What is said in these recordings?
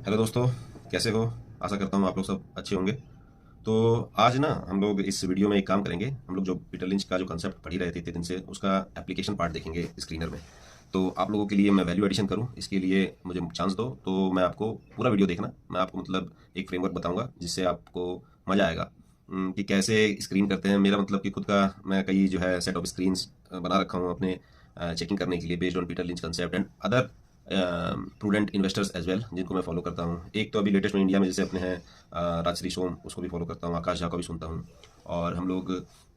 Hello दोस्तों, कैसे हो? आशा करता हूँ आप लोग सब अच्छे होंगे। तो आज ना हम लोग इस वीडियो में एक काम करेंगे। हम लोग जो पीटर लिंच का जो कंसेप्ट पढ़ ही रहे थे इतने दिन से, उसका एप्लीकेशन पार्ट देखेंगे स्क्रीनर में। तो आप लोगों के लिए मैं वैल्यू एडिशन करूँ, इसके लिए मुझे चांस दो। तो मैं आपको पूरा वीडियो देखना, मैं आपको मतलब एक फ्रेमवर्क बताऊंगा जिससे आपको मज़ा आएगा कि कैसे स्क्रीन करते हैं। मेरा मतलब कि खुद का मैं कई जो है सेट ऑफ स्क्रीन्स बना रखा हूँ अपने चेकिंग करने के लिए, based on Peter Lynch concept and other prudent investors as well, जिनको मैं फॉलो करता हूँ। एक तो अभी लेटेस्ट में इंडिया में जैसे अपने हैं राजश्री सोम, उसको भी फॉलो करता हूँ। आकाश झा को भी सुनता हूँ। और हम लोग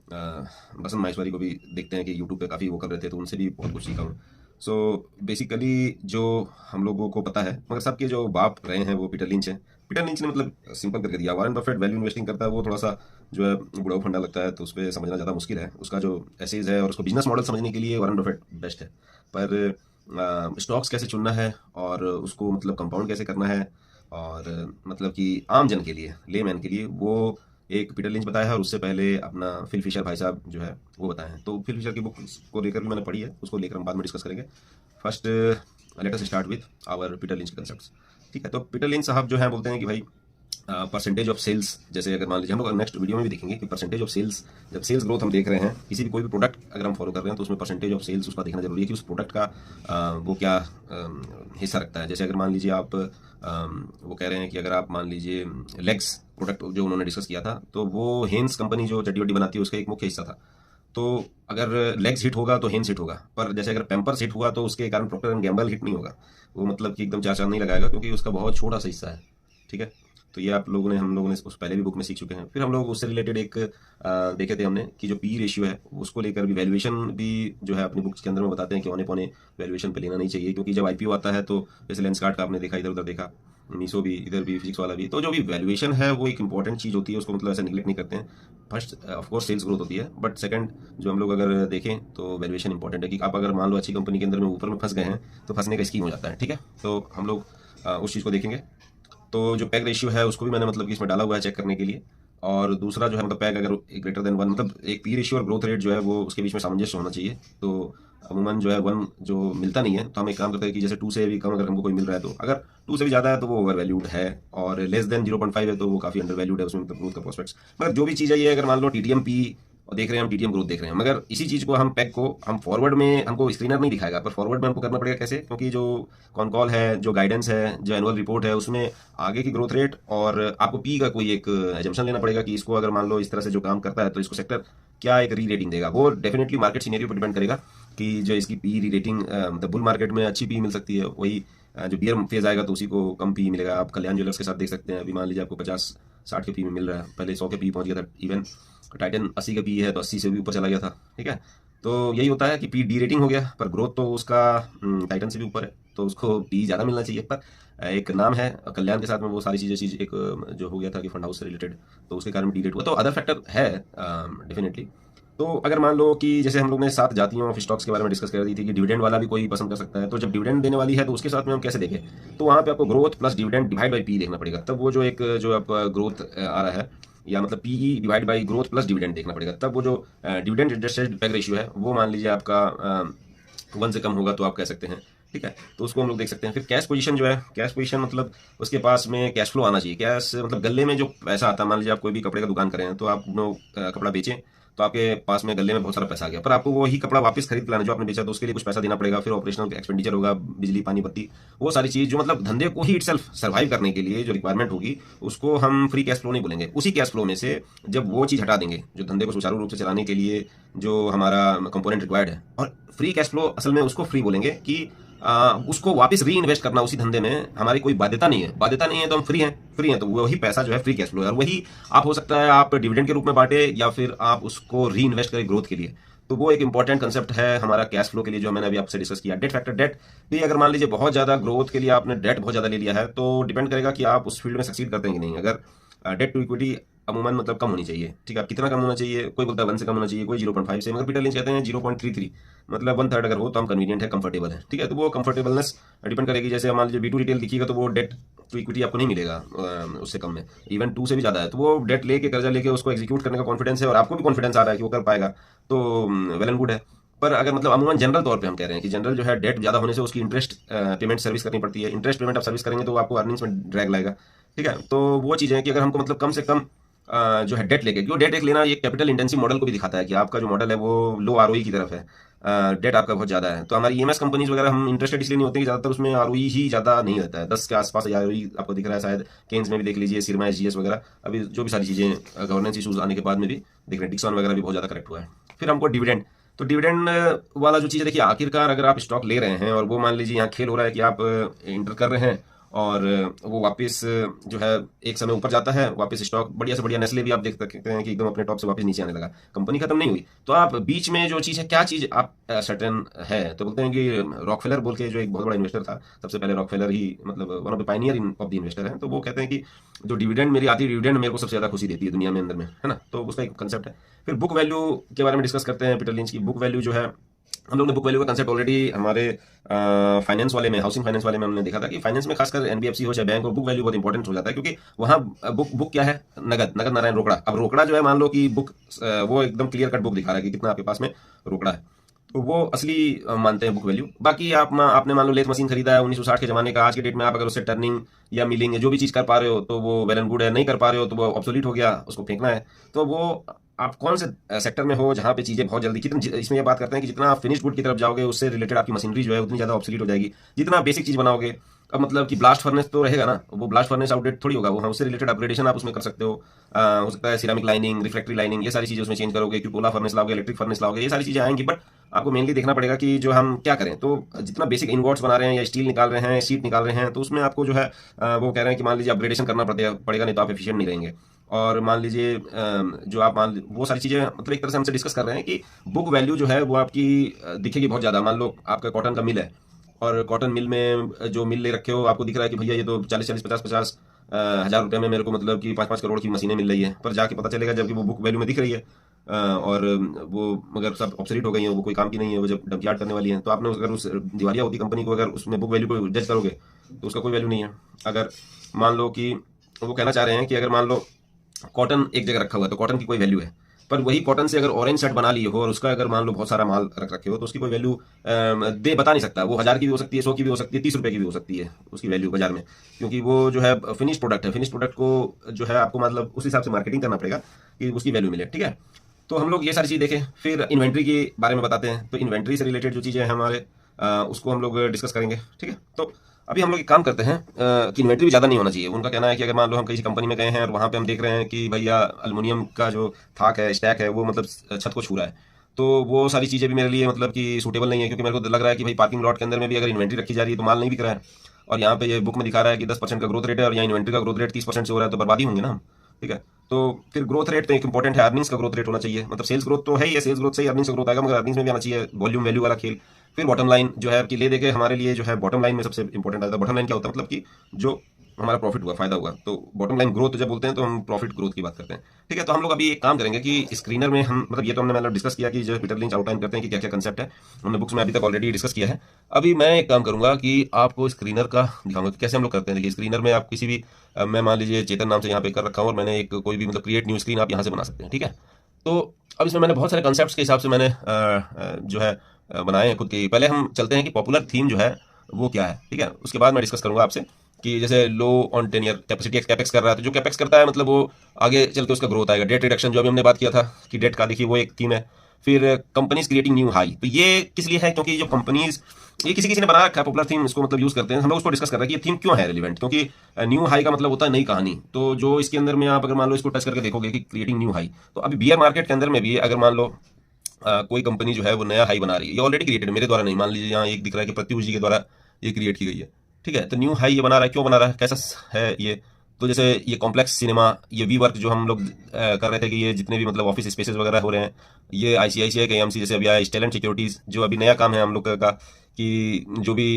बसंत माहेश्वरी को भी देखते हैं कि यूट्यूब पे काफ़ी वो कर रहे थे, तो उनसे भी बहुत कुछ सीखा हूँ। सो बेसिकली जो हम लोगों को पता है, मगर सबके जो बाप रहे हैं वो पीटर लिंच है। पीटर लिंच ने मतलब सिंपल करके दिया। वॉरेन बफेट वैल्यू इन्वेस्टिंग करता है, वो थोड़ा सा जो है बुढ़ाऊ फंडा लगता है, तो उस पर समझना ज़्यादा मुश्किल है। उसका जो एसेज है और उसको बिजनेस मॉडल समझने के लिए वॉरेन बफेट बेस्ट है। पर स्टॉक्स कैसे चुनना है और उसको मतलब कंपाउंड कैसे करना है, और मतलब कि आम जन के लिए, लेमैन के लिए, वो एक पीटर लिंच बताया है। और उससे पहले अपना फिल फिशर भाई साहब जो है वो बताए हैं। तो फिल फिशर की बुक को लेकर भी मैंने पढ़ी है, उसको लेकर हम बाद में डिस्कस करेंगे। First let us start with our Peter Lynch concepts. ठीक है, तो पीटर लिंच साहब जो है बोलते हैं कि भाई परसेंटेज ऑफ सेल्स, जैसे अगर मान लीजिए हम लोग नेक्स्ट वीडियो में भी देखेंगे कि परसेंटेज ऑफ सेल्स, जब सेल्स ग्रोथ हम देख रहे हैं किसी भी कोई भी प्रोडक्ट अगर हम फॉलो कर रहे हैं, तो उसमें परसेंटेज ऑफ सेल्स उसका देखना जरूरी है कि उस प्रोडक्ट का वो क्या हिस्सा रखता है। जैसे अगर मान लीजिए आप वो कह रहे हैं कि अगर आप मान लीजिए लेग्स प्रोडक्ट जो उन्होंने डिस्कस किया था, तो वो हेंस कंपनी जो चड्डी वड्डी बनाती है उसका एक मुख्य हिस्सा था। तो अगर लेग्स हिट होगा तो हेंस हिट होगा, पर जैसे अगर पैम्पर्स हिट हुआ तो उसके कारण प्रॉक्टर एंड गैम्बल हिट नहीं होगा। वो मतलब कि एकदम चार चांद नहीं लगाएगा, क्योंकि उसका बहुत छोटा सा हिस्सा है। ठीक है, तो ये आप लोगों ने, हम लोगों ने उस पहले भी बुक में सीख चुके हैं। फिर हम लोग उससे रिलेटेड एक देखे थे हमने कि जो पी रेशियो है उसको लेकर भी वैल्यूएशन भी जो है अपनी बुक्स के अंदर में बताते हैं कि औने पौने वैल्यूएशन पे लेना नहीं चाहिए। क्योंकि जब आईपीओ आता है तो जैसे लेंसकार्ट का आपने देखा, इधर उधर देखा, मीसो भी, इधर भी, फिजिक्स वाला भी, तो जो भी वैल्यूएशन है वो एक इंपॉर्टेंट चीज़ होती है, उसको मतलब ऐसे निगलेक्ट नहीं करते हैं। फर्स्ट ऑफकोर्स सेल्स ग्रोथ होती है, बट सेकंड जो हम लोग अगर देखें तो वैल्यूएशन इंपॉर्टेंट है। कि आप अगर मान लो अच्छी कंपनी के अंदर में ऊपर में फंस गए हैं तो फंसने का स्कीम हो जाता है। ठीक है, तो हम लोग उस चीज़ को देखेंगे। तो जो पैग रेशियो है उसको भी मैंने मतलब कि इसमें डाला हुआ है चेक करने के लिए। और दूसरा जो है मतलब पैग अगर ग्रेटर देन वन, मतलब एक पी रेशियो और ग्रोथ रेट जो है वो उसके बीच में सामंजस्य होना चाहिए। तो अमूमन जो है वन जो मिलता नहीं है, तो हम एक काम करते हैं कि जैसे टू से भी कम अगर हमको कोई मिल रहा है, तो अगर टू से भी ज़्यादा है तो वो ओवर वैल्यूड है, और लेस देन 0.5 है तो वो काफ़ी अंडर वैल्यूड है, उसमें मतलब ग्रोथ का प्रोस्पेक्ट्स। मगर जो भी चीज़ है ये, अगर मान लो टीटीएम पी और देख रहे हैं हम, टीटीएम ग्रोथ देख रहे हैं, मगर इसी चीज़ को हम पैक को हम फॉरवर्ड में, हमको स्क्रीनर नहीं दिखाएगा, पर फॉरवर्ड में हमको करना पड़ेगा कैसे? क्योंकि जो कॉन कॉल है, जो गाइडेंस है, जो एनुअल रिपोर्ट है, उसमें आगे की ग्रोथ रेट और आपको पी का कोई एक एजम्पशन लेना पड़ेगा कि इसको अगर मान लो इस तरह से जो काम करता है तो इसको सेक्टर क्या एक री रेटिंग देगा। वो डेफिनेटली मार्केट सीनेरियो पर डिपेंड करेगा कि जो इसकी पी री रेटिंग, मतलब बुल मार्केट में अच्छी पी मिल सकती है, वही जो बियर फेज आएगा तो उसी को कम पी मिलेगा। आप कल्याण ज्वेलर्स के साथ देख सकते हैं, अभी मान लीजिए आपको 50-60 के पी में मिल रहा है, पहले 100 के पी पहुंच गया था। इवन टाइटन 80 का पी है तो 80 से भी ऊपर चला गया था। ठीक है, तो यही होता है कि पी डी रेटिंग हो गया, पर ग्रोथ तो उसका टाइटन से भी ऊपर है, तो उसको पी ज़्यादा मिलना चाहिए। पर एक नाम है कल्याण के साथ में, वो सारी चीज़ एक जो हो गया था कि फंड हाउस से रिलेटेड, तो उसके कारण डी रेट हुआ। तो अदर फैक्टर है डेफिनेटली। तो अगर मान लो कि जैसे हम लोग ने 7 जातियों ऑफ स्टॉक्स के बारे में डिस्कस कर दी थी कि डिविडेंड वाला भी कोई पसंद कर सकता है, तो जब डिविडेंड देने वाली है तो उसके साथ में हम कैसे देखें? तो वहाँ पे आपको growth plus dividend divide by P देखना पड़ेगा, तब वो जो एक जो आपका ग्रोथ आ रहा है, या मतलब PE divide by growth plus dividend देखना पड़ेगा, तब वो जो डिविडेंड एडजस्टेड पैग रेशियो है वो मान लीजिए आपका 1 से कम होगा तो आप कह सकते हैं। ठीक है, तो उसको हम लोग देख सकते हैं। फिर कैश पोजीशन जो है, कैश पोजीशन मतलब उसके पास में कैश फ्लो आना चाहिए। कैश मतलब गले में जो पैसा आता है, मान लीजिए आप कोई भी कपड़े का दुकान करें तो आप कपड़ा बेचें, तो आपके पास में गले में बहुत सारा पैसा आ गया, पर आपको वही कपड़ा वापस खरीद लाना जो आपने बेचा, तो उसके लिए कुछ पैसा देना पड़ेगा। फिर ऑपरेशनल एक्सपेंडिचर होगा, बिजली पानी बत्ती, वो सारी चीज़ जो मतलब धंधे को ही इटसेल्फ सर्वाइव करने के लिए जो रिक्वायरमेंट होगी, उसको हम फ्री कैश फ्लो नहीं बोलेंगे। उसी कैश फ्लो में से जब वो चीज़ हटा देंगे जो धंधे को सुचारू रूप से चलाने के लिए जो हमारा कंपोनेंट रिक्वायर्ड है, और फ्री कैश फ्लो असल में उसको फ्री बोलेंगे कि उसको वापस री इन्वेस्ट करना उसी धंधे में, हमारी कोई बाध्यता नहीं है। बाध्यता नहीं है तो हम फ्री हैं, फ्री हैं, तो वही पैसा जो है फ्री कैश फ्लो है। और वही आप हो सकता है आप डिविडेंड के रूप में बांटे, या फिर आप उसको री इन्वेस्ट करें ग्रोथ के लिए। तो वो एक इंपॉर्टेंट कंसेप्ट है हमारा कैश फ्लो के लिए, जो मैंने अभी आपसे डिस्कस किया। डेट फैक्टर, डेट भी अगर मान लीजिए बहुत ज़्यादा ग्रोथ के लिए आपने डेट बहुत ज़्यादा ले लिया है, तो डिपेंड करेगा कि आप उस फील्ड में सक्सीड करते हैं कि नहीं। अगर डेट टू इक्विटी अमूमन मतलब कम होनी चाहिए। ठीक है, आप कितना कम होना चाहिए? कोई बोलता है 1 से कम होना चाहिए, कोई 0.5 से, मगर पीटर लिंच कहते हैं 0.33, मतलब 1/3 अगर हो तो हम कन्वीनियंट है, कंफर्टेबल है। ठीक है, तो वो कंफर्टेबलनेस डिपेंड करेगी। जैसे मान लीजिए B2 रिटेल दिखिएगा तो वो डेट टू इक्विटी आपको नहीं मिलेगा उससे कम में, इवन 2 से भी ज़्यादा है, तो वो डेट लेके, कर्जा लेके उसको एग्जीक्यूट करने का कॉन्फिडेंस है और आपको भी कॉन्फिडेंस आ रहा है कि वो कर पाएगा, तो वेल एंड गुड है। पर अगर मतलब अमूमन जनरल तौर पे हम कह रहे हैं कि जनरल जो है डेट ज़्यादा होने से उसकी इंटरेस्ट पेमेंट सर्विस करनी पड़ती है। इंटरेस्ट पेमेंट आप सर्विस करेंगे तो आपको अर्निंग्स में ड्रैग लाएगा, ठीक है। तो वो चीज़ है कि अगर हमको मतलब कम से कम जो है डेट लेके, क्यों डेट एक लेना ये कैपिटल इंटेंसिव मॉडल को भी दिखाता है कि आपका जो मॉडल है वो लो आरओई की तरफ है, डेट आपका बहुत ज़्यादा है। तो हमारी ईएमएस कंपनीज वगैरह हम इंटरेस्टेड इसलिए नहीं होते कि ज़्यादातर उसमें आरओई ही ज़्यादा नहीं रहता है, 10 के आसपास आरओई आपको दिख रहा है शायद। केन्स में भी देख लीजिए, सिरमा एसजीएस वगैरह, अभी जो भी सारी चीज़ें गवर्नेंस इशूज़ आने के बाद में भी देख रहे हैं, डिक्सन वगैरह भी बहुत ज़्यादा करेक्ट हुआ है। फिर हमको डिविडेंड, तो डिविडेंड वाला जो चीज़ है, देखिए आखिरकार अगर आप स्टॉक ले रहे हैं और वो मान लीजिए यहाँ खेल हो रहा है कि आप इंटर कर रहे हैं और वो वापस जो है एक समय ऊपर जाता है, वापस स्टॉक बढ़िया से बढ़िया, नेस्ले भी आप देख सकते हैं कि एकदम अपने टॉप से वापस नीचे आने लगा, कंपनी खत्म नहीं हुई। तो आप बीच में जो चीज़ है, क्या चीज़ आप सर्टेन है, तो बोलते हैं कि रॉकफेलर बोल के जो एक बहुत बड़ा इन्वेस्टर था, सबसे पहले रॉकफेलर ही मतलब one of the Pioneer of the investor है, तो वो कहते हैं कि जो डिविडेंड मेरी आती है, डिविडेंड मेरे को सबसे ज़्यादा खुशी देती है दुनिया में अंदर में, है ना। तो उसका एक कंसेप्ट है। फिर बुक वैल्यू के बारे में डिस्कस करते हैं। पीटर लिंच की बुक वैल्यू जो है, हम लोग ने बुक वैल्यू का कंसेप्ट ऑलरेडी हमारे फाइनेंस वाले में, हाउसिंग फाइनेंस वाले में हमने देखा था कि फाइनेंस में खासकर एनबीएफसी हो चाहे बैंक हो, बुक वैल्यू बहुत इंपॉर्टेंट हो जाता है, क्योंकि वहाँ बुक क्या है, नगद नारायण रोकड़ा। अब रोकड़ा जो है, मान लो कि बुक वो एकदम क्लियर कट बुक दिखा रहा है कि कितना आपके पास में रोकड़ा है, तो वो असली मानते हैं बुक वैल्यू। बाकी आपने मान लो लेथ मशीन खरीदा है 1960 के जमाने का, आज के डेट में आप अगर उससे टर्निंग या मिलिंग या जो भी चीज़ कर पा रहे हो तो वो वेल एंड गुड है, नहीं कर पा रहे हो तो वो ऑब्सोलीट हो गया, उसको फेंकना है। तो वो आप कौन से सेक्टर में हो जहाँ पे चीज़ें बहुत जल्दी, कितनी इसमें ये बात करते हैं कि जितना आप फिनिश गुड की तरफ जाओगे उससे रिलेटेड आपकी मशीनरी जो है उतनी ज़्यादा ऑब्सोलीट हो जाएगी, जितना बेसिक चीज़ बनाओगे। अब मतलब कि ब्लास्ट फर्नेस तो रहेगा ना, वो ब्लास्ट फर्नेस आउटडेट थोड़ी होगा, वो हाँ उससे रिलेटेड अपग्रेडेशन आप उसमें कर सकते हो सकता है सिरामिक लाइनिंग, रिफ्लेक्टरी लाइनिंग, ये सारी चीज़ें उसमें चेंज करोगे, क्यूपोला फर्नेस लाओगे, इलेक्ट्रिक फर्नेस लाओगे, ये सारी चीज़ें आएंगी। बट आपको मेनली देखना पड़ेगा कि जो हम क्या करें, तो जितना बेसिक इनगॉट्स बना रहे हैं या स्टील निकाल रहे हैं, शीट निकाल रहे हैं, तो उसमें आपको जो है वो कह रहे हैं कि मान लीजिए अपग्रेडेशन करना पड़ेगा, नहीं तो आप एफिशिएंट नहीं रहेंगे। और मान लीजिए जो आप वो सारी चीज़ें मतलब एक तरह से हमसे डिस्कस कर रहे हैं कि बुक वैल्यू जो है वो आपकी दिखेगी बहुत ज़्यादा। मान लो आपका कॉटन का मिल है और कॉटन मिल में जो मिल ले रखे हो, आपको दिख रहा है कि भैया ये तो 40-40, 50-50 हज़ार रुपये में मेरे को मतलब कि 5-5 करोड़ की मशीनें मिल रही है, पर जाके पता चलेगा जबकि वो बुक वैल्यू में दिख रही है और वो मगर सब ऑब्सोलीट हो गई हैं, वो कोई काम की नहीं है, वो जब डंपयार्ड करने वाली हैं। तो आपने अगर उस दिवालिया होती कंपनी को अगर उसमें बुक वैल्यू को जज करोगे तो उसका कोई वैल्यू नहीं है। अगर मान लो कि वो कहना चाह रहे हैं कि अगर मान लो कॉटन एक जगह रखा हुआ है तो कॉटन की कोई वैल्यू है, पर वही कॉटन से अगर ऑरेंज शर्ट बना लिए हो और उसका अगर मान लो बहुत सारा माल रख रखे हो तो उसकी कोई वैल्यू बता नहीं सकता। वो 1000 की भी हो सकती है, 100 की भी हो सकती है, 30 रुपये की भी हो सकती है उसकी वैल्यू बाजार में, क्योंकि वो जो है फिनिश प्रोडक्ट है। फिनिश प्रोडक्ट को जो है आपको मतलब उस हिसाब से मार्केटिंग करना पड़ेगा कि उसकी वैल्यू मिले, ठीक है। तो हम लोग ये सारी चीज़ देखें। फिर इन्वेंट्री के बारे में बताते हैं, तो इन्वेंट्री से रिलेटेड जो चीज़ें हैं हमारे उसको हम लोग डिस्कस करेंगे, ठीक है। तो अभी हम लोग एक काम करते हैं कि इन्वेंट्री भी ज़्यादा नहीं होना चाहिए। उनका कहना है कि अगर मान लो हम किसी कंपनी में गए हैं और वहाँ पे हम देख रहे हैं कि भैया एल्युमिनियम का जो थाक है, स्टैक है, वो मतलब छत को छू रहा है, तो वो सारी चीज़ें भी मेरे लिए मतलब कि सूटेबल नहीं है, क्योंकि मेरे को लग रहा है कि भाई पार्किंग लॉट के अंदर में भी अगर इन्वेंट्री रखी जा रही है तो माल नहीं बिक रहा है, और यहाँ पे ये बुक में दिखा रहा है कि 10% का ग्रोथ रेट है और यहाँ इन्वेंट्री का ग्रोथ रेट 30% से हो रहा है, तो बर्बादी होंगे ना हम, ठीक है। तो फिर ग्रोथ रेट तो एक इंपॉर्टेंट है, अर्निंग्स का ग्रोथ रेट होना चाहिए, मतलब सेल्स ग्रोथ तो है ही, सेल्स ग्रोथ से ही अर्निंग्स का ग्रोथ आएगा, मगर अर्निंग्स में भी आना चाहिए वॉल्यूम वैल्यू वाला खेल। फिर बॉटम लाइन जो है कि ले देके हमारे लिए जो है बॉटम लाइन में सबसे इंपॉर्टेंट आता है। बॉटम लाइन क्या होता है, मतलब कि जो हमारा प्रॉफिट हुआ, फायदा हुआ, तो बॉटम लाइन ग्रोथ जब बोलते हैं तो हम प्रॉफिट ग्रोथ की बात करते हैं, ठीक है। तो हम लोग अभी एक काम करेंगे कि स्क्रीनर में हम मतलब ये तो हमने मतलब डिस्कस किया कि जो पीटर लिंच आउटलाइन करते हैं कि क्या क्या कंसेप्ट है, हमने बुक्स में अभी तक ऑलरेडी डिस्कस किया है। अभी मैं एक काम करूंगा कि आपको स्क्रीनर का दिखाऊंगा कि कैसे हम लोग करते हैं। देखिए स्क्रीनर में आप किसी भी मैं मान लीजिए चेतन नाम से यहाँ पे कर रखा हूँ और मैंने एक कोई भी मतलब क्रिएट न्यू स्क्रीन आप यहाँ से बना सकते हैं, ठीक है। तो अब इसमें मैंने बहुत सारे कंसेप्ट के हिसाब से मैंने जो है बनाए हैं खुद के। पहले हम चलते हैं कि पॉपुलर थीम जो है वो क्या है, ठीक है। उसके बाद मैं डिस्कस करूंगा आपसे कि जैसे लो ऑन 10 ईयर कैपेसिटी कैपेक्स कर रहा है, तो जो कैपेक्स करता है मतलब वो आगे चल के उसका ग्रोथ आएगा। डेट रिडक्शन जो अभी हमने बात किया था कि डेट का, देखिए वो एक थीम है। फिर कंपनीज क्रिएटिंग न्यू हाई, तो ये किस लिए है, क्योंकि जो कंपनीज ये किसी किसी ने बना रखा है पॉपुलर थीम, इसको मतलब यूज करते हैं। हम लोग उसको डिस्कस कर रहे हैं कि ये थीम क्यों है रेलिवेंट, क्योंकि न्यू हाई का मतलब होता है नई कहानी। तो जो इसके अंदर में आप अगर मान लो इसको टच करके देखोगे कि क्रिएटिंग न्यू हाई, तो अभी बियर मार्केट के अंदर में भी अगर मान लो कोई कंपनी जो है वो नया हाई बना रही है, ये ऑलरेडी क्रिएटेड मेरे द्वारा नहीं, मान लीजिए यहाँ एक दिख रहा है कि प्रत्युष जी के द्वारा ये क्रिएट की गई है, ठीक है। तो न्यू हाई ये बना रहा है, क्यों बना रहा है, कैसा है ये। तो जैसे ये कॉम्प्लेक्स सिनेमा, ये वी वर्क जो हम लोग कर रहे थे कि ये जितने भी मतलब ऑफिस स्पेसेस वगैरह हो रहे हैं, ये आईसीआईसीआई के एएमसी जैसे अभी आया स्टेलेंट सिक्योरिटीज़, जो अभी नया काम है हम लोग का कि जो भी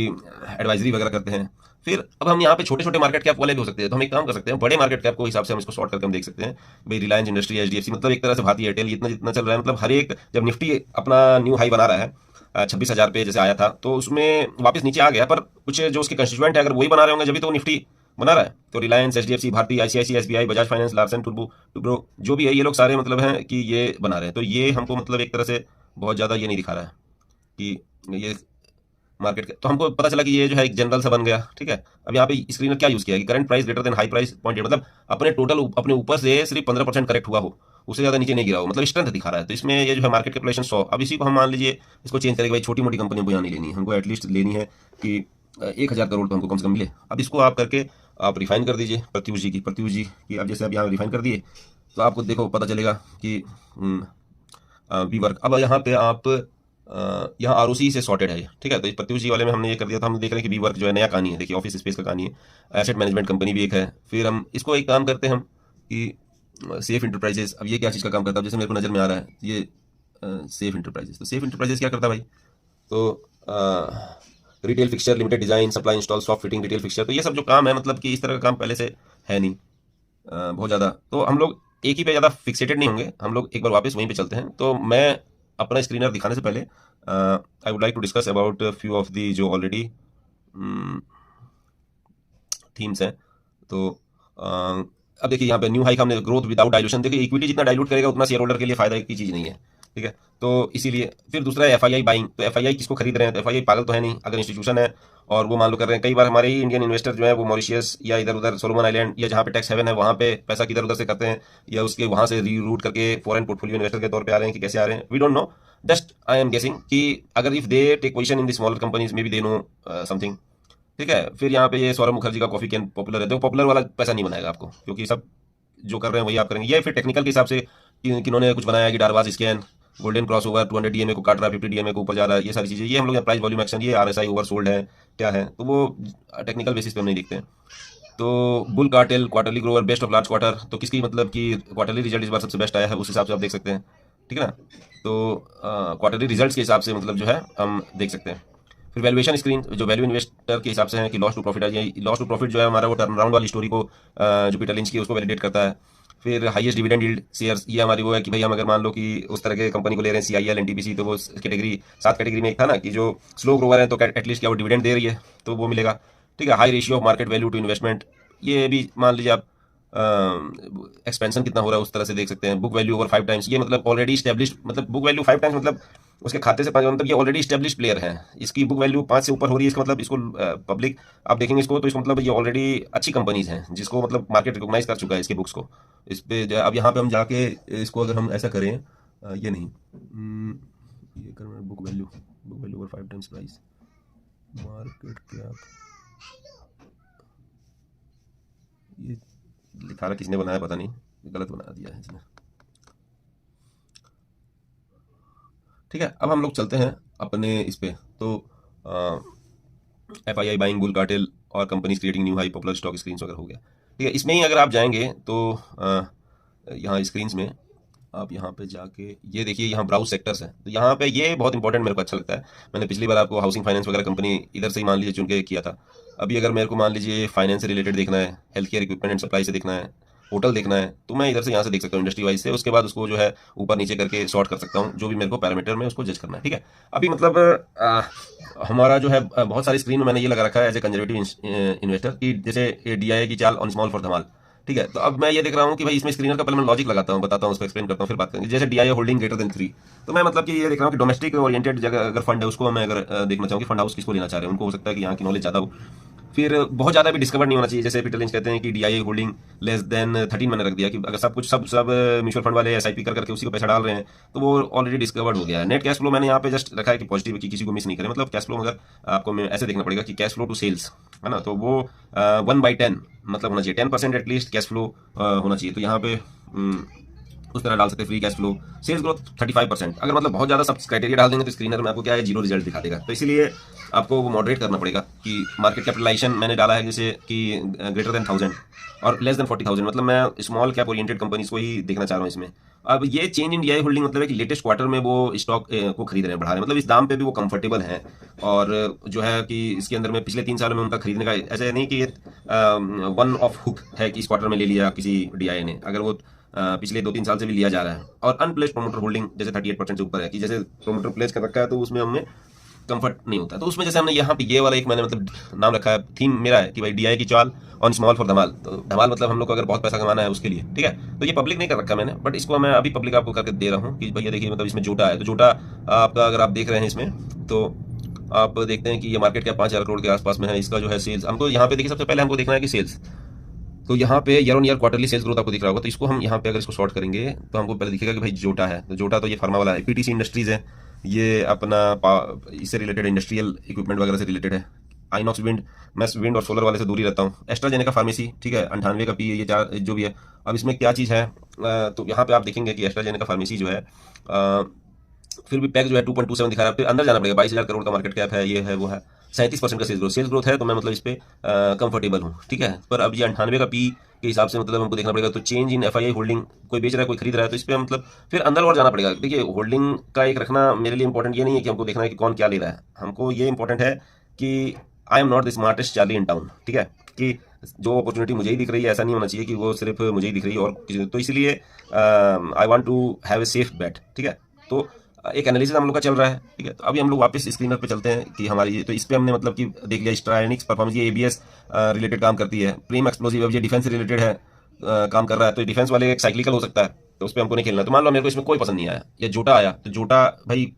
एडवाइजरी वगैरह करते हैं। फिर अब हम यहाँ पे छोटे छोटे मार्केट कैप वाले भी हो सकते हैं, तो हम एक काम कर सकते हैं, बड़े मार्केट कैप को हिसाब से हम इसको शॉर्ट करके हम देख सकते हैं। भाई रिलायंस इंडस्ट्री, एचडीएफसी, मतलब एक तरह से भारतीय एयरटेल, इतना जितना चल रहा है, मतलब हर एक जब निफ्टी अपना न्यू हाई बना रहा है 26,000 पे जैसे आया था, तो उसमें वापस नीचे आ गया, पर कुछ जो उसके कंस्टिट्यूएंट है अगर वही बना रहे होंगे जब तो निफ्टी बना रहा है। तो रिलायंस, एचडीएफसी, भारतीय, ICICI, SBI, Bajaj finance, Larsen Toubro जो भी है, ये लोग सारे मतलब हैं कि ये बना रहे हैं। तो ये हमको मतलब एक तरह से बहुत ज़्यादा ये नहीं दिखा रहा है, कि ये मार्केट के, तो हमको पता चला कि ये जो है एक जनरल सा बन गया। ठीक है, अब यहाँ पे स्क्रीन में क्या यूज किया कि current price greater than high price 0.8, मतलब अपने टोटल अपने ऊपर से सिर्फ 15% करेक्ट हुआ हो, उससे ज्यादा नीचे नहीं गिरा हो, मतलब स्ट्रेंथ दिखा रहा है। तो इसमें ये जो है मार्केट कैपिटलाइजेशन 100। अब इसी को हम मान लीजिए इसको चेंज करेंगे, भाई छोटी मोटी कंपनियों को यहाँ नहीं लेनी है, हमको एटलीस्ट लेनी है कि 1,000 करोड़ तो हमको कम से कम मिले। अब इसको आप करके आप रिफाइन कर दीजिए प्रत्युष जी की अब जैसे आप यहाँ रिफाइन कर दिए तो आपको देखो पता चलेगा कि वी वर्क। अब यहाँ पे आप यहाँ आरओसी से सॉर्टेड है। ठीक है, तो इस प्रत्युष जी वाले में हमने ये कर दिया था। हम देख रहे हैं कि वी वर्क जो है नया कहानी है, देखिए ऑफिस स्पेस का कहानी है, एसेट मैनेजमेंट कंपनी भी एक है। फिर हम इसको एक काम करते हैं हम कि सेफ इंटरप्राइजेस। अब ये क्या चीज़ का काम करता है, जैसे मेरे को नज़र में आ रहा है ये सेफ इंटरप्राइजेस। तो सेफ इंटरप्राइजेस क्या करता है भाई, तो retail fixture, limited design, supply install, soft fitting, retail fixture, तो ये सब जो काम है मतलब कि इस तरह का काम पहले से है नहीं बहुत ज़्यादा। तो हम लोग एक ही पे ज़्यादा फिक्सेटेड नहीं होंगे, हम लोग एक बार वापस वहीं पे चलते हैं। तो मैं अपना स्क्रीनर दिखाने से पहले I would like to discuss about few of the जो ऑलरेडी थीम्स हैं। तो अब देखिए यहाँ पे न्यू हाइक हमने ग्रोथ विदाउट डाइल्यूशन, देखिए इक्विटी जितना डाइल्यूट करेगा उतना शेयर होल्डर के लिए फायदा की चीज़ नहीं है। ठीक है, तो इसीलिए फिर दूसरा है एफआईआई बाइंग। तो एफआईआई किसको खरीद रहे हैं, तो एफआईआई पागल तो है नहीं, अगर इंस्टीट्यूशन है और वो मान लो कर रहे हैं। कई बार हमारे ही इंडियन इन्वेस्टर जो है वो मॉरिशियस या इधर उधर सोलोमन आइलैंड या जहाँ पे टैक्स हेवन है वहाँ पे पैसा किधर उधर से करते हैं, या उसके वहाँ से रीरूट करके फॉरेन पोर्टफोलियो इन्वेस्टर के तौर पे आ रहे हैं कि कैसे आ रहे हैं, we don't know. Just I am guessing कि अगर if they take position in the smaller companies maybe they know something. ठीक है, फिर यहाँ पे ये सौरभ मुखर्जी का कॉफी कैन पॉपुलर है, तो पॉपुलर वाला पैसा नहीं बनाएगा आपको, क्योंकि सब जो कर रहे हैं वही आप करेंगे। ये फिर टेक्निकल के हिसाब से किन्होंने कुछ बनाया कि डारबाज scan, golden crossover, 200 DMA को काट रहा है, 50 डीएमए को ऊपर जा रहा है, ये सारी चीज़ें, ये हम लोग प्राइस वॉल्यूम एक्शन, ये आरएसआई ओवर सोल्ड है क्या है, तो वो टेक्निकल बेसिस पे हम नहीं देखते हैं। तो bull cartel, quarterly Grover, best of large quarter, तो किसकी मतलब कि क्वार्टरली रिजल्ट इस बार सबसे बेस्ट आया है, उस हिसाब से आप देख सकते हैं। ठीक है ना, तो क्वार्टरली रिजल्ट्स के हिसाब से मतलब जो है हम देख सकते हैं। फिर वैल्यूएशन स्क्रीन जो वैल्यू इन्वेस्टर के हिसाब से है कि लॉस टू प्रॉफिट है, लॉस टू प्रॉफिट जो है हमारा वो टर्न अराउंड वाली स्टोरी को जो पीटर लिंच की उसको वैलिडेट करता है। फिर हाईएस्ट डिविडेंड यील्ड शेयर्स, ये हमारी वो है कि भाई हम अगर मान लो कि उस तरह के कंपनी को ले रहे हैं सीआईएल, एनटीपीसी, तो वो कैटेगरी 7 कैटेगरी में एक था ना कि जो स्लो ग्रोवर है तो एटलीस्ट क्या वो डिविडेंड दे रही है तो वो मिलेगा। ठीक है, high ratio of market value to investment, ये भी मान लीजिए आप एक्सपेंशन कितना हो रहा है उस तरह से देख सकते हैं। बुक वैल्यू ओवर 5 टाइम्स, ये मतलब ऑलरेडी स्टेब्लिश्ड, मतलब बुक वैल्यू 5 टाइम्स मतलब उसके खाते से 5, मतलब ये ऑलरेडी स्टेब्लिश्ड प्लेयर है, इसकी बुक वैल्यू 5 से ऊपर हो रही है, इसका मतलब इसको पब्लिक आप देखेंगे इसको तो इसको मतलब ये ऑलरेडी अच्छी कंपनीज हैं जिसको मतलब मार्केट रिकॉग्नाइज कर चुका है इसके बुक्स को। इस पे अब यहाँ पे हम जाके इसको अगर हम ऐसा करें ये नहीं ये कर book value over 5 times price market cap, ये लिखा रहा किसने बनाया पता नहीं, गलत बना दिया है इसने। ठीक है, अब हम लोग चलते हैं अपने इस पे। तो एफआईआई बाइंग, बुल कार्टेल और companies creating new high, popular stock screens वगैरह हो गया। ठीक है, इसमें ही अगर आप जाएंगे तो यहाँ स्क्रीन्स में आप यहाँ पे जाके ये देखिए यहाँ ब्राउज सेक्टर्स है, तो यहाँ पे ये बहुत इंपॉर्टेंट मेरे को अच्छा लगता है। मैंने पिछली बार आपको हाउसिंग फाइनेंस वगैरह कंपनी इधर से ही मान लीजिए चुन के किया था। अभी अगर मेरे को मान लीजिए फाइनेंस से रिलेटेड देखना है, health care equipment and supply से देखना है, होटल देखना है, तो मैं इधर से यहाँ से देख सकता हूँ इंडस्ट्री वाइज से, उसके बाद उसको जो है ऊपर नीचे करके सॉर्ट कर सकता हूँ जो भी मेरे को पैरामीटर में उसको जज करना है। ठीक है, अभी मतलब हमारा जो है बहुत सारी स्क्रीन में मैंने ये लगा रखा है एज ए कंजर्वेटिव इन्वेस्टर की, जैसे डीआईए की चाल ऑन स्मॉल फॉर धमाल। ठीक है, तो अब मैं ये देख रहा हूँ कि भाई इसमें स्क्रीनर का पहले मैं लॉजिक लगाता हूँ, बताता हूँ, उसको एक्सप्लेन करता हूँ, फिर बात करेंगे। जैसे डीआईए होल्डिंग ग्रेटर देन 3, तो मैं मतलब कि ये देख रहा हूँ कि डोमेस्टिक ओरिएंटेड जगह अगर फंड है उसको मैं अगर देखना चाहूँ कि फंड हाउस किसको लेना चाह रहे हैं, उनको हो सकता है कि यहाँ की नॉलेज ज़्यादा हो। फिर बहुत ज़्यादा भी डिस्कवर नहीं होना चाहिए, जैसे पीटर लिंच कहते हैं कि डीआईए होल्डिंग लेस देन 13 मैंने रख दिया कि अगर सब म्यूचुअल फंड वाले एसआईपी करके उसी को पैसा डाल रहे हैं तो वो ऑलरेडी डिस्कवर्ड हो गया है। नेट कैश फ्लो मैंने यहाँ पे जस्ट रखा है कि पॉजिटिव, की किसी को मिस नहीं करें, मतलब कैश फ्लो मगर आपको मैं ऐसे देखना पड़ेगा कि कैश फ्लो टू सेल्स है ना, तो वो 1/10 मतलब होना चाहिए, 10% एटलीस्ट कैश फ्लो होना चाहिए। तो यहाँ पे उस तरह डाल सकते हैं free cash flow, sales growth 35%। अगर मतलब बहुत ज़्यादा सब क्राइटेरिया डाल देंगे तो स्क्रीनर में आपको क्या है, जीरो रिजल्ट दिखा देगा। तो इसीलिए आपको वो मॉडरेट करना पड़ेगा कि मार्केट कैपिटलाइजेशन मैंने डाला है जैसे कि ग्रेटर देन 1000 और लेस देन 40,000, मतलब मैं स्मॉल कैप ओरिएंटेड कंपनीज को ही देखना चाह रहा हूँ इसमें। अब ये चेंज इन डीआई होल्डिंग मतलब है कि लेटेस्ट क्वार्टर में वो स्टॉक को खरीद रहे हैं, बढ़ा रहे हैं, मतलब इस दाम पे भी वो कंफर्टेबल हैं। और जो है कि इसके अंदर में पिछले 3 सालों में उनका खरीदने का ऐसा नहीं कि ये वन ऑफ हुक है कि इस क्वार्टर में ले लिया किसी डीआई ने, अगर वो पिछले 2-3 साल से भी लिया जा रहा है। और अनप्लेस्ड प्रोमोटर होल्डिंग जैसे 38% से ऊपर है कि जैसे प्रोमोटर प्लेस कर रखा है तो उसमें हमने कंफर्ट नहीं होता। तो उसमें जैसे हमने यहाँ पे ये वाला एक मैंने मतलब नाम रखा है, थीम मेरा है कि भाई DI की चाल ऑन स्मॉल फॉर धमाल। तो धमाल मतलब हम लोग को अगर बहुत पैसा कमाना है उसके लिए, ठीक है। तो ये पब्लिक नहीं कर रखा मैंने, बट इसको मैं अभी पब्लिक आपको करके दे रहा हूँ कि भैया देखिए, मतलब इसमें जोटा है। तो जोटा आपका अगर आप देख रहे हैं इसमें, तो आप देखते हैं कि ये मार्केट क्या 5,000 करोड़ के आसपास में है। इसका जो है सेल्स हमको यहाँ पे देखिए, सबसे पहले हमको देखना है कि सेल्स, तो यहाँ पे year on year quarterly sales growth आपको दिख रहा होगा। तो इसको हम यहाँ पे अगर इसको शॉर्ट करेंगे तो हमको पहले दिखेगा कि भाई जोटा है। तो जोटा तो ये फार्मा वाला है, PTC इंडस्ट्रीज है, ये अपना इससे रिलेटेड इंडस्ट्रियल इक्विपमेंट वगैरह से रिलेटेड है। आइनॉक्स विंड, मैं विंड और सोलर वाले से दूरी रहता हूँ। एस्ट्राजेनेका फार्मेसी, ठीक है, 98 का PE, ये 4 जो भी है। अब इसमें क्या चीज़ है, तो यहाँ पे आप देखेंगे कि एस्ट्राजेनेका फार्मेसी जो है फिर भी पैक जो है 2.27 दिखा रहा है। फिर अंदर जाना पड़ेगा, 22,000 करोड़ का मार्केट कैप है, ये है वो है। 37% का सेल्स ग्रोथ है, तो मैं मतलब इस पे कंफर्टेबल हूँ, ठीक है। पर अब ये 98 का PE के हिसाब से मतलब हमको देखना पड़ेगा। तो चेंज इन FII होल्डिंग, कोई बेच रहा है कोई खरीद रहा है, तो इस पर मतलब फिर अंदर और जाना पड़ेगा। देखिए, होल्डिंग का एक रखना मेरे लिए इंपॉर्टेंट ये नहीं है कि हमको देखना है कि कौन क्या ले रहा है। हमको ये इंपॉर्टेंट है कि I am not the smartest Charlie in town, ठीक है, कि जो अपॉर्चुनिटी मुझे ही दिख रही है, ऐसा नहीं होना चाहिए कि वो सिर्फ मुझे ही दिख रही है और किसी। तो इसलिए I want to have a safe bet, ठीक है। तो एक एनालिसिस हम लोग का चल रहा है, ठीक है। तो अभी हम लोग वापस स्क्रीनर पे चलते हैं कि हमारी, तो इस पे हमने मतलब कि देख लिया स्ट्रायनिक्स परफॉर्मेंस, ये ABS रिलेटेड काम करती है। प्रीम एक्सप्लोसिव, अब ये डिफेंस से रिलेटेड है, काम कर रहा है। तो डिफेंस वाले एक साइक्लिकल हो सकता है, तो उस पर हमको नहीं खेलना। तो मान लो मेरे को इसमें कोई पसंद नहीं आया, या जोटा आया, तो जोटा भाई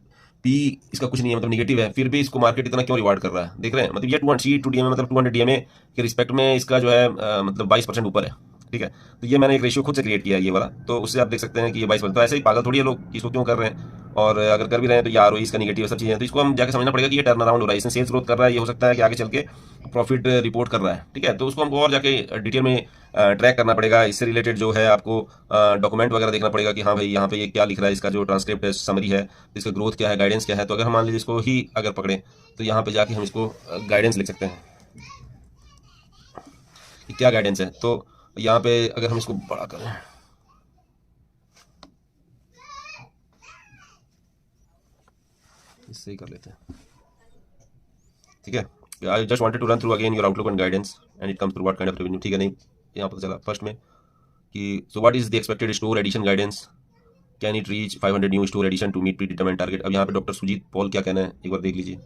P इसका कुछ नहीं है, मतलब निगेटिव है, फिर भी इसको मार्केट इतना क्यों रिवार्ड कर रहा है, देख रहे हैं। मतलब ये 200 DMA, मतलब 200 DMA के रिस्पेक्ट में इसका जो है मतलब 22% ऊपर है, ठीक है। तो ये मैंने एक रेशियो खुद से क्रिएट किया है ये वाला, तो उससे आप देख सकते हैं कि ये 22%। तो ऐसे ही पागल थोड़ी है लोग, इसको क्यों कर रहे हैं, और अगर कर भी रहे हैं तो ये ROE इसका निगेटिव सब चीज़ें हैं। तो इसको हम जाकर समझना पड़ेगा कि ये टर्न अराउंड हो रहा है, इसमें सेल्स ग्रोथ कर रहा है, ये हो सकता है कि आगे चल के प्रॉफिट रिपोर्ट कर रहा है, ठीक है। तो उसको हमको और जाके डिटेल में ट्रैक करना पड़ेगा। इससे रिलेटेड जो है आपको डॉक्यूमेंट वगैरह देखना पड़ेगा कि हाँ भाई यहाँ पे ये क्या लिख रहा है, इसका जो ट्रांसक्रिप्ट है, समरी है, इसका ग्रोथ क्या है, गाइडेंस क्या है। तो अगर हम मान लीजिए इसको ही अगर पकड़े, तो यहाँ पे जाके हम इसको गाइडेंस लिख सकते हैं कि क्या गाइडेंस है। तो यहाँ पे अगर हम इसको बड़ा करें, इससे ही कर लेते हैं, ठीक है। I just wanted to run through again your outlook and guidance and it comes through what kind of revenue, ठीक है। नहीं, यहाँ पता चला फर्स्ट में कि so what is the expected store addition guidance, can it reach 500 new store addition to meet pre determined target. अब यहाँ पे डॉक्टर सुजीत पॉल क्या कहना है, एक बार देख लीजिए।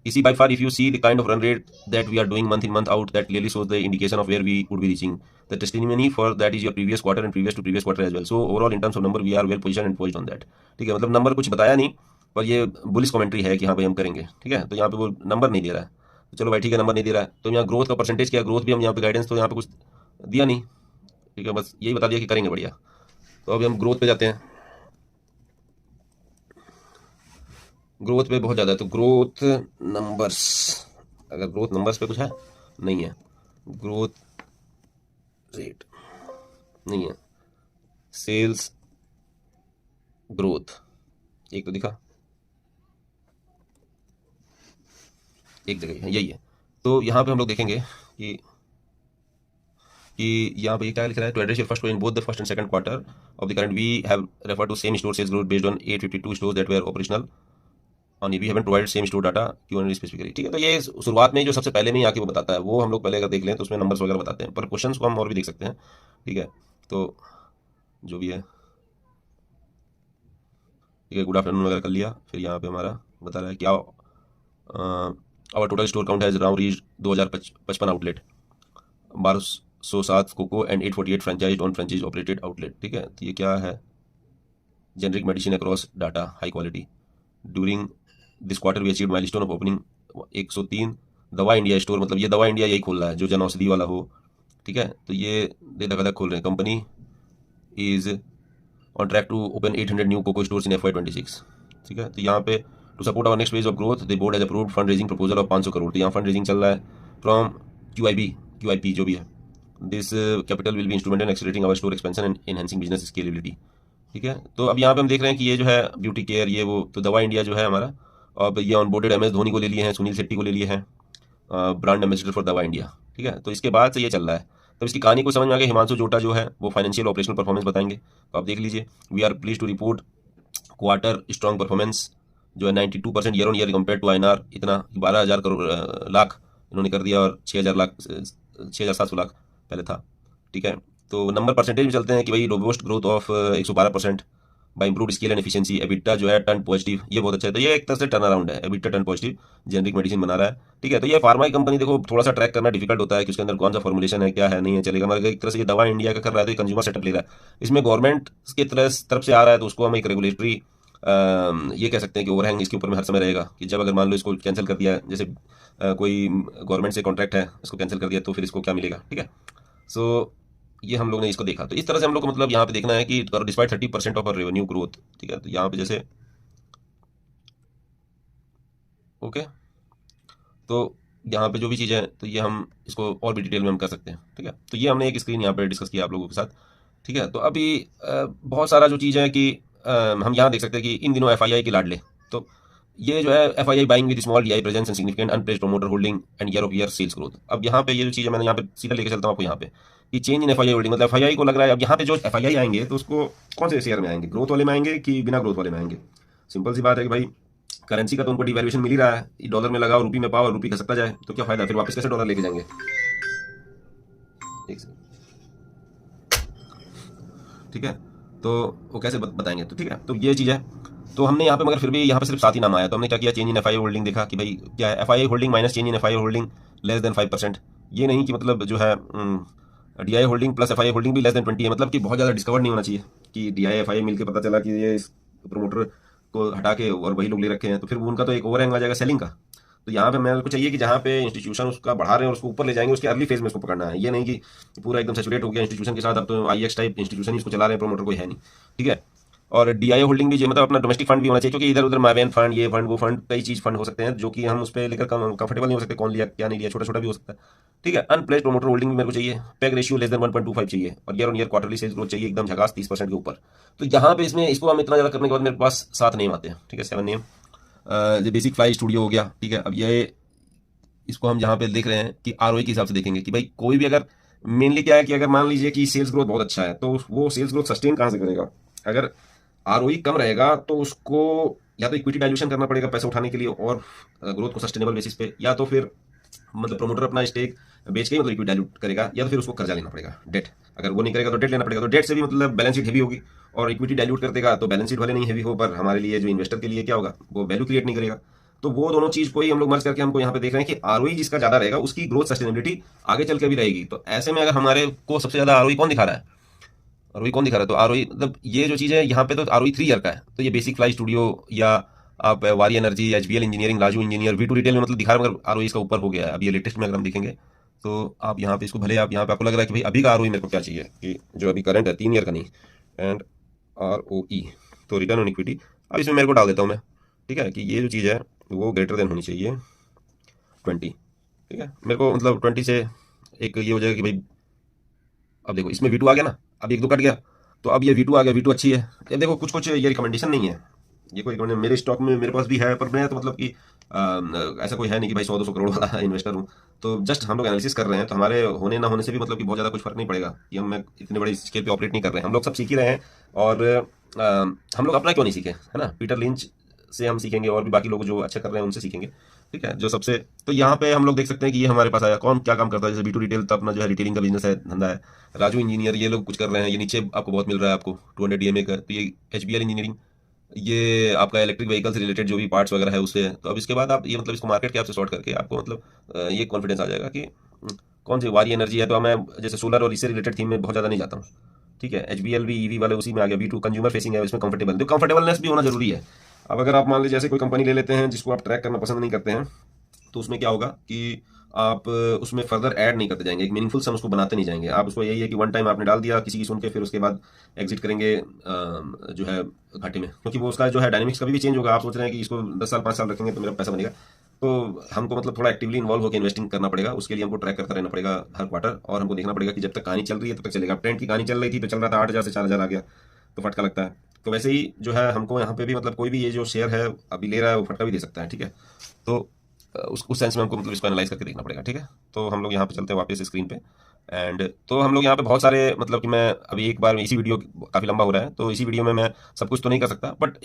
इसी by far if you see the kind of run rate that we are doing month in month out, that clearly shows the indication of where we would be reaching. The testimony for that is your previous quarter and previous to previous quarter as well. So overall in terms of number we are well positioned and poised on that, ठीक है। मतलब number कुछ बताया नहीं, पर ये bullish commentary है कि हाँ भाई हम करेंगे, ठीक है। तो यहाँ पे वो नंबर नहीं दे रहा है, तो चलो भाई ठीक है, नंबर नहीं दे रहा है। तो यहाँ ग्रोथ का परसेंटेज क्या, ग्रोथ भी हम यहाँ पे गाइडेंस तो यहाँ पे कुछ दिया नहीं, ठीक है, बस यही बता दिया कि करेंगे बढ़िया। तो अभी हम ग्रोथ पे जाते हैं। ग्रोथ पे बहुत ज़्यादा है, तो ग्रोथ नंबर्स, अगर ग्रोथ नंबर्स पे कुछ है नहीं है, ग्रोथ रेट नहीं है, सेल्स ग्रोथ एक तो दिखा, एक जगह है, यही है। तो यहाँ पे हम लोग देखेंगे कि यहाँ पे क्या लिख रहा है, to address your first in both the first and second quarter of the current we have refer to same store sales growth based on 852 stores that were operational on we haven't provided same store data क्यों specifically, ठीक है। तो ये शुरुआत में जो सबसे पहले में ही आके वो बताता है, वो हम लोग पहले अगर देख लें तो उसमें नंबर्स वगैरह बताते हैं, पर क्वेश्चंस को हम और भी देख सकते हैं, ठीक है। तो जो भी है, ठीक है, गुड आफ्टरनून वगैरह कर लिया। फिर यहाँ पे हमारा बता रहा है कि our total store count has now reached 2055 outlet, 1207 COCO and 848 franchise on franchise operated outlet, ठीक है। तो ये क्या है, generic medicine across data high quality during this quarter we achieved milestone of opening 103 दवा इंडिया स्टोर, मतलब ये दवा इंडिया यही खोल रहा है जो जन औषधि वाला हो, ठीक है। तो ये धक खोल रहे हैं। Company is on track to open 800 new COCO stores in FY26, ठीक है। तो यहाँ पे to support our next phase of growth the board has approved fund raising proposal of 500 crore. तो यहाँ फंड रेजिंग चल रहा है फ्रॉम QIP जो भी है। This capital will be instrument in accelerating our store expansion and enhancing business scalability, ठीक है। तो अब यहाँ पे हम देख रहे हैं कि ये जो है ब्यूटी केयर, ये वो, तो दवा इंडिया जो है हमारा, अब ये ऑनबोर्डेड MS धोनी को ले लिए हैं, सुनील शेट्टी को ले लिए हैं ब्रांड एम्बेसडर फॉर दवा इंडिया, ठीक है। तो इसके बाद से ये चल रहा है। तो इसकी कहानी को समझ में आ गया। हिमांशु जोटा जो है वो फाइनेंशियल ऑपरेशनल परफॉर्मेंस बताएंगे, तो आप देख लीजिए। We are please to report quarter strong performance जो है 92% year on year compare to INR, इतना 12,000 करोड़ लाख इन्होंने कर दिया, और 6,700 लाख पहले था, ठीक है। तो नंबर परसेंटेज में चलते हैं कि भाई robust growth of 112%, by improved scale and efficiency. EBITDA जो है टर्न पॉजिटिव, ये बहुत अच्छा है। तो ये एक तरह से टर्न अराउंड है, EBITDA turn positive, generic medicine बना रहा है, ठीक है। तो ये फार्मा की कंपनी देखो थोड़ा सा ट्रैक करना डिफिकल्ट होता है कि उसके अंदर कौन सा फॉर्मुलेशन है, क्या है, नहीं है, चलेगा। मगर एक तरह से ये दवा इंडिया का कर रहा है तो कंज्यूमर सेटअप ले रहा है, इसमें गवर्नमेंट की तरफ से आ रहा है, तो उसको हम एक रेगुलेटरी ये कह सकते हैं कि ओवरहैंग इसके ऊपर में हर समय रहेगा कि जब अगर मान लो इसको कैंसिल कर दिया, जैसे कोई गवर्नमेंट से कॉन्ट्रैक्ट है, इसको कैंसिल कर दिया तो फिर इसको क्या मिलेगा, ठीक है। सो ये हम लोग ने इसको देखा। तो इस तरह से हम लोग को मतलब यहाँ पे देखना है कि डिस्पाइट 30% ऑफ रेवेन्यू ग्रोथ, ठीक है। तो यहाँ पे जैसे ओके, तो यहाँ पे जो भी चीज़ है तो ये हम इसको और भी डिटेल में हम कर सकते हैं, ठीक है। तो ये हमने एक स्क्रीन यहाँ पे डिस्कस किया आप लोगों के साथ, ठीक है। तो अभी बहुत सारा जो चीज़ है कि हम यहाँ देख सकते हैं कि इन दिनों FII की लाडले, तो ये जो है FII buying with small DI presence and significant unplaced promoter holding and year of year sales growth. अब यहाँ पे ये जो चीज़ है मैंने यहाँ पे सीधा लेके चलता हूँ आपको यहाँ पे कि चेंज इन FII होल्डिंग, मतलब FII को लग रहा है अब यहाँ पे जो FII आएंगे तो उसको कौन से शेयर में आएंगे, ग्रोथ वाले में आएंगे कि बिना ग्रोथ वाले में आएंगे। सिंपल सी बात है कि भाई करेंसी का तो उनको डिवैल्यूएशन मिल ही रहा है, डॉलर में लगाओ, रुपी में पाओ, रुपी खसकता जाए तो क्या फायदा, फिर वापस कैसे डॉलर लेके जाएंगे। ठीक है, तो वो कैसे बताएंगे, तो ठीक है। तो ये चीज़ है। तो हमने यहाँ पे मगर फिर भी यहाँ पे सिर्फ 7 ही नाम आया, तो हमने क्या किया, चेंज इन FII होल्डिंग देखा कि भाई क्या है, FII holding minus change in FII holding less than 5%। ये नहीं कि मतलब जो है DI holding plus FII holding भी लेस देन 20 है, मतलब कि बहुत ज़्यादा डिस्कवर नहीं होना चाहिए कि DI FII मिलकर पता चला कि ये प्रोमोटर को हटा के और वही लोग ले रखे हैं, तो फिर उनका तो एक ओवरहैंग आ जाएगा सेलिंग का। तो यहाँ पे मेरे को चाहिए कि जहाँ पे इंस्टीट्यूशन उसका बढ़ा रहे हैं और उसको ऊपर ले जाएंगे, उसके अर्ली फेज में उसको पकड़ना है। ये नहीं कि पूरा एकदम सैचुरेट हो गया इंस्टीट्यूशन के साथ, अब तो IX टाइप इंस्टीट्यूशन ही इसको चला रहे हैं, प्रोमोटर कोई है नहीं, ठीक है। और DI होल्डिंग भी मतलब अपना डोमेस्टिक फंड भी होना चाहिए, क्योंकि इधर उधर मावेन फंड, ये फंड वो फंड, कई चीज फंड हो सकते हैं जो कि हम उस पर लेकर कंफर्टेबल नहीं हो सकते, कौन लिया क्या नहीं लिया, छोटा छोटा भी हो सकता है, ठीक है। अनप्लेस्ड प्रोमोटर होल्डिंग भी मेरे को चाहिए, पेग रेशियो लेस देन 1.25 चाहिए, और year on year quarterly sales growth चाहिए एकदम झकास 30% के ऊपर। तो यहाँ पे इसमें इसको हम इतना ज्यादा करने के बाद मेरे पास 7 नेम आते हैं, ठीक है, 7 नेम। जो बेसिक फ्लाई स्टूडियो हो गया, ठीक है। अब ये इसको हम जहाँ पे देख रहे हैं कि ROI के हिसाब से देखेंगे कि भाई कोई भी अगर मेनली क्या है कि अगर मान लीजिए कि सेल्स ग्रोथ बहुत अच्छा है तो वो सेल्स ग्रोथ सस्टेन कहाँ से करेगा। अगर ROI कम रहेगा तो उसको या तो इक्विटी डाइल्यूशन करना पड़ेगा पैसा उठाने के लिए और ग्रोथ को सस्टेनेबल बेसिस पे, या तो फिर मतलब प्रमोटर अपना स्टेक बेच के मतलब इक्विटी डाइल्यूट करेगा, या तो फिर उसको कर्जा लेना पड़ेगा, डेट। अगर वो नहीं करेगा तो डेट लेना पड़ेगा, तो डेट से भी मतलब बैलेंस शीट हेवी होगी, और इक्विटी डाइल्यूट कर देगा तो बैलेंस शीट वाले नहीं हेवी हो, पर हमारे लिए जो इन्वेस्टर के लिए क्या होगा, वो वैल्यू क्रिएट नहीं करेगा। तो वो दोनों चीज को ही हम लोग मर्ज करके हमको यहाँ पे देख रहे हैं कि ROI जिसका ज्यादा रहेगा उसकी ग्रोथ सस्टेनेबिलिटी आगे चल के भी रहेगी। तो ऐसे में अगर हमारे को सबसे ज्यादा ROI कौन दिखा रहा है, ROI कौन दिखा रहा है, तो ROI मतलब ये जो चीज़ है यहाँ पे तो ROI 3 ईयर का है। तो ये बेसिक फ्लाई स्टूडियो या आप वारी energy, HBL engineering, Raju engineer, V2 retail में मतलब दिखा रहा है, मगर ROI इसका ऊपर हो गया है। अब ये लेटेस्ट में अगर हम देखेंगे तो आप यहाँ पे इसको भले आप यहाँ पे आपको लग रहा है कि भाई अभी का ROI मेरे को क्या चाहिए, कि जो अभी करंट है 3 ईयर का नहीं, एंड ROE तो रिटर्न ऑन इक्विटी, अब इसमें मेरे को डाल देता हूँ मैं, ठीक है, कि ये जो चीज़ है वो ग्रेटर देन होनी चाहिए 20, ठीक है। मेरे को मतलब 20 से एक ये हो जाएगा कि भाई अब देखो इसमें V2 आ गया ना, अब 1-2 कट गया, तो अब ये V2 आ गया, V2 अच्छी है। ये देखो कुछ कुछ ये रिकमेंडेशन नहीं है, ये कोई रिकमेंडेशन मेरे स्टॉक में मेरे पास भी है, पर मैं तो मतलब कि ऐसा कोई है नहीं कि भाई 100-200 करोड़ वाला इन्वेस्टर हूँ। तो जस्ट हम लोग एनालिसिस कर रहे हैं, तो हमारे होने ना होने से भी मतलब कि बहुत ज़्यादा कुछ फर्क नहीं पड़ेगा कि हम इतने बड़े स्केल पे ऑपरेट नहीं कर रहे हैं, हम लोग सब सीख ही रहे हैं। और हम लोग अपना क्यों नहीं सीखे, है ना, पीटर लिंच से हम सीखेंगे और भी बाकी लोग जो अच्छा कर रहे हैं उनसे सीखेंगे, ठीक है, जो सबसे। तो यहाँ पे हम लोग देख सकते हैं कि ये हमारे पास आया, कौन क्या काम करता है, जैसे V2 रिटेल तो अपना जो है रिटेलिंग का बिजनेस है, धंधा है। राजू इंजीनियर ये लोग कुछ कर रहे हैं, ये नीचे आपको बहुत मिल रहा है आपको 200 DMA का। तो ये HBL इंजीनियरिंग, ये आपका इलेक्ट्रिक व्हीकल से रिलेटेड जो भी पार्ट्स वगैरह है उससे। तो अब इसके बाद आप ये मतलब इसको मार्केट कैप से सॉर्ट करके आपको मतलब ये कॉन्फिडेंस आ जाएगा कि कौन सी वारी एनर्जी है। तो मैं जैसे सोलर और इससे रिलेटेड थीम में बहुत ज़्यादा नहीं जाता हूँ, ठीक है। HBL भी EV वाले उसी में आ गया, V2 कंज्यूमर फेसिंग है, इसमें कंफर्टेबल, तो कंफर्टेबलनेस भी होना जरूरी है। अब अगर आप मान लीजिए जैसे कोई कंपनी ले लेते हैं जिसको आप ट्रैक करना पसंद नहीं करते हैं, तो उसमें क्या होगा कि आप उसमें फर्दर ऐड नहीं करते जाएंगे, एक मीनिंगफुल सम उसको बनाते नहीं जाएंगे। आप उसको यही है कि वन टाइम आपने डाल दिया किसी की सुन के, फिर उसके बाद एग्जिट करेंगे जो है घाटे में, क्योंकि वो उसका जो है डायनेमिक्स कभी भी चेंज होगा। आप सोच रहे हैं कि इसको 10 साल 5 साल रखेंगे तो मेरा पैसा बनेगा, तो हमको मतलब थोड़ा एक्टिवली इन्वॉल्व होकर इन्वेस्टिंग करना पड़ेगा। उसके लिए हमको ट्रैक करता रहना पड़ेगा हर क्वार्टर, और हमको देखना पड़ेगा कि जब तक कहानी चल रही है तब तक चलेगा। ट्रेंड की कहानी चल रही थी तो चल रहा था 8,000 से 4,000 आ गया तो फटका लगता है। तो वैसे ही जो है हमको यहाँ पे भी मतलब कोई भी ये जो शेयर है अभी ले रहा है वो फटका भी दे सकता है, ठीक है। तो उस सेंस में हमको मतलब इसको एनालाइज करके देखना पड़ेगा, ठीक है। तो हम लोग यहाँ पे चलते हैं वापस स्क्रीन पे, एंड तो हम लोग यहाँ पे बहुत सारे मतलब कि मैं अभी एक बार इसी वीडियो काफ़ी लंबा हो रहा है तो इसी वीडियो में मैं सब कुछ तो नहीं कर सकता, बट